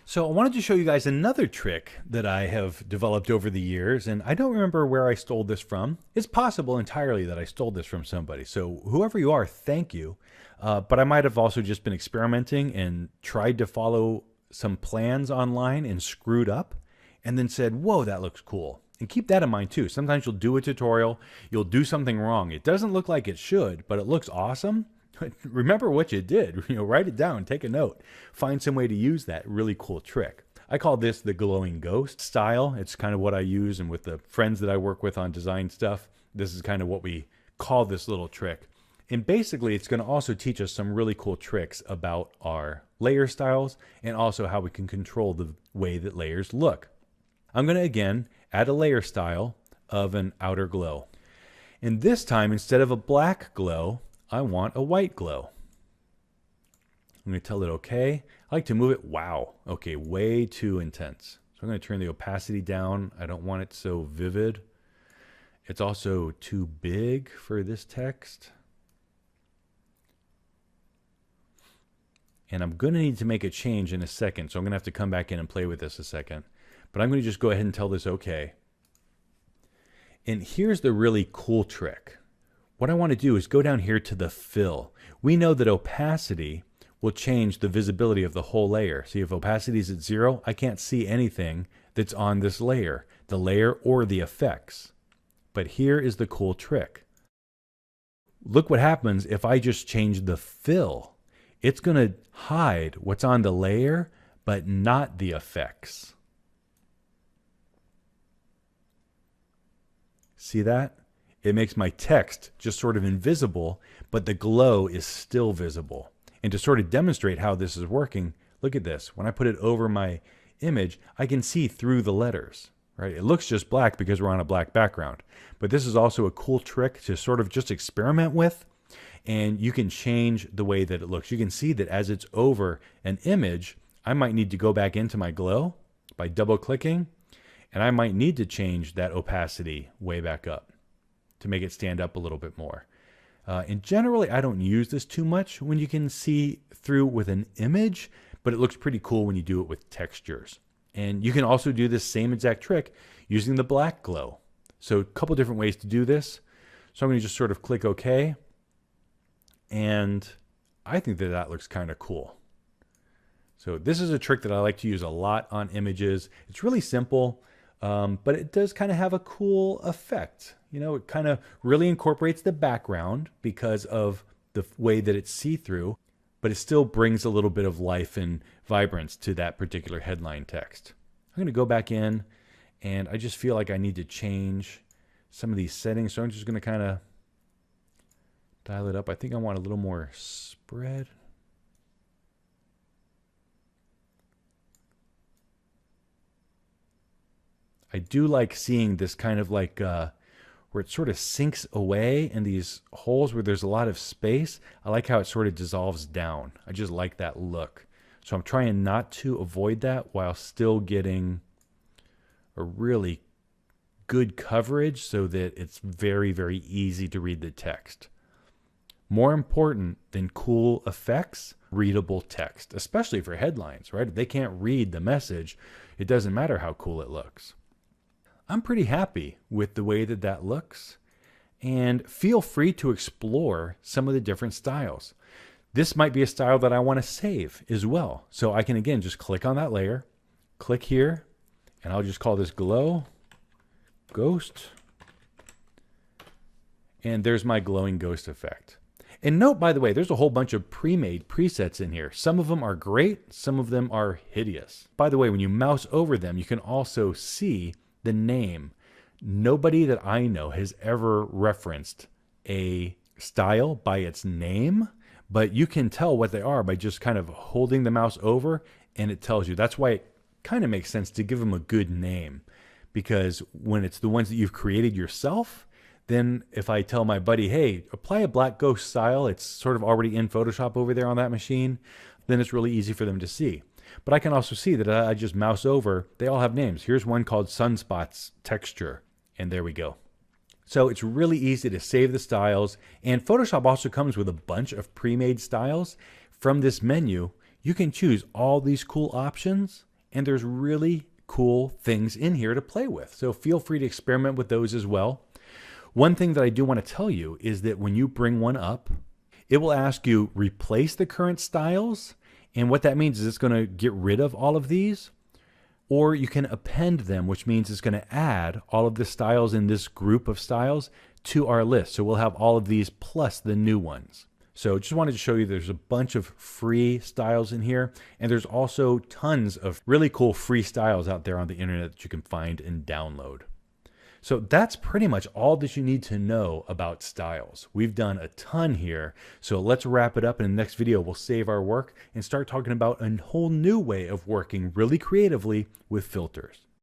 So I wanted to show you guys another trick that I have developed over the years, and I don't remember where I stole this from. It's possible entirely that I stole this from somebody. So whoever you are, thank you. But I might have also just been experimenting and tried to follow some plans online and screwed up and then said, whoa, that looks cool. And keep that in mind too. Sometimes you'll do a tutorial, you'll do something wrong. It doesn't look like it should, but it looks awesome. Remember what you did. Write it down, take a note, find some way to use that really cool trick. I call this the glowing ghost style. It's kind of what I use, and with the friends that I work with on design stuff, this is kind of what we call this little trick. And basically, it's going to also teach us some really cool tricks about our layer styles and also how we can control the way that layers look. I'm going to, again, add a layer style of an outer glow. And this time, instead of a black glow, I want a white glow. I'm going to tell it okay. I like to move it. Wow. Okay, way too intense. So I'm going to turn the opacity down. I don't want it so vivid. It's also too big for this text. And I'm going to need to make a change in a second. So I'm going to have to come back in and play with this a second. But I'm going to just go ahead and tell this okay. And here's the really cool trick. What I want to do is go down here to the fill. We know that opacity will change the visibility of the whole layer. See, if opacity is at 0, I can't see anything that's on this layer, the layer or the effects. But here is the cool trick. Look what happens if I just change the fill. It's going to hide what's on the layer, but not the effects. See that? It makes my text just sort of invisible, but the glow is still visible. And to sort of demonstrate how this is working, look at this. When I put it over my image, I can see through the letters, right? It looks just black because we're on a black background. But this is also a cool trick to sort of just experiment with, and you can change the way that it looks. You can see that as it's over an image, I might need to go back into my glow by double clicking, and I might need to change that opacity way back up to make it stand up a little bit more. And generally, I don't use this too much when you can see through with an image, but it looks pretty cool when you do it with textures. And you can also do this same exact trick using the black glow. So a couple different ways to do this. So I'm going to just sort of click OK. And I think that that looks kind of cool. So this is a trick that I like to use a lot on images. It's really simple, but it does kind of have a cool effect. You know, it kind of really incorporates the background because of the way that it's see-through, but it still brings a little bit of life and vibrance to that particular headline text. I'm going to go back in, and I just feel like I need to change some of these settings. So I'm just going to kind of dial it up. I think I want a little more spread. I do like seeing this kind of like where it sort of sinks away in these holes where there's a lot of space. I like how it sort of dissolves down. I just like that look. So I'm trying not to avoid that while still getting a really good coverage so that it's very, very easy to read the text. More important than cool effects, readable text, especially for headlines, right? If they can't read the message, it doesn't matter how cool it looks. I'm pretty happy with the way that that looks, and feel free to explore some of the different styles. This might be a style that I want to save as well. So I can, again, just click on that layer, click here, and I'll just call this glow, ghost, and there's my glowing ghost effect. And note, by the way, there's a whole bunch of pre-made presets in here. Some of them are great, some of them are hideous. By the way, when you mouse over them, you can also see the name. Nobody that I know has ever referenced a style by its name, but you can tell what they are by just kind of holding the mouse over, and it tells you. That's why it kind of makes sense to give them a good name, because when it's the ones that you've created yourself, then if I tell my buddy, hey, apply a black ghost style, it's sort of already in Photoshop over there on that machine, then it's really easy for them to see. But I can also see that I just mouse over, they all have names. Here's one called Sunspots Texture, and there we go. So it's really easy to save the styles, and Photoshop also comes with a bunch of pre-made styles. From this menu, you can choose all these cool options and there's really cool things in here to play with. So feel free to experiment with those as well. One thing that I do want to tell you is that when you bring one up, it will ask you replace the current styles. And what that means is it's going to get rid of all of these, or you can append them, which means it's going to add all of the styles in this group of styles to our list. So we'll have all of these plus the new ones. So just wanted to show you there's a bunch of free styles in here, and there's also tons of really cool free styles out there on the internet that you can find and download. So that's pretty much all that you need to know about styles. We've done a ton here, so let's wrap it up. In the next video, we'll save our work and start talking about a whole new way of working really creatively with filters.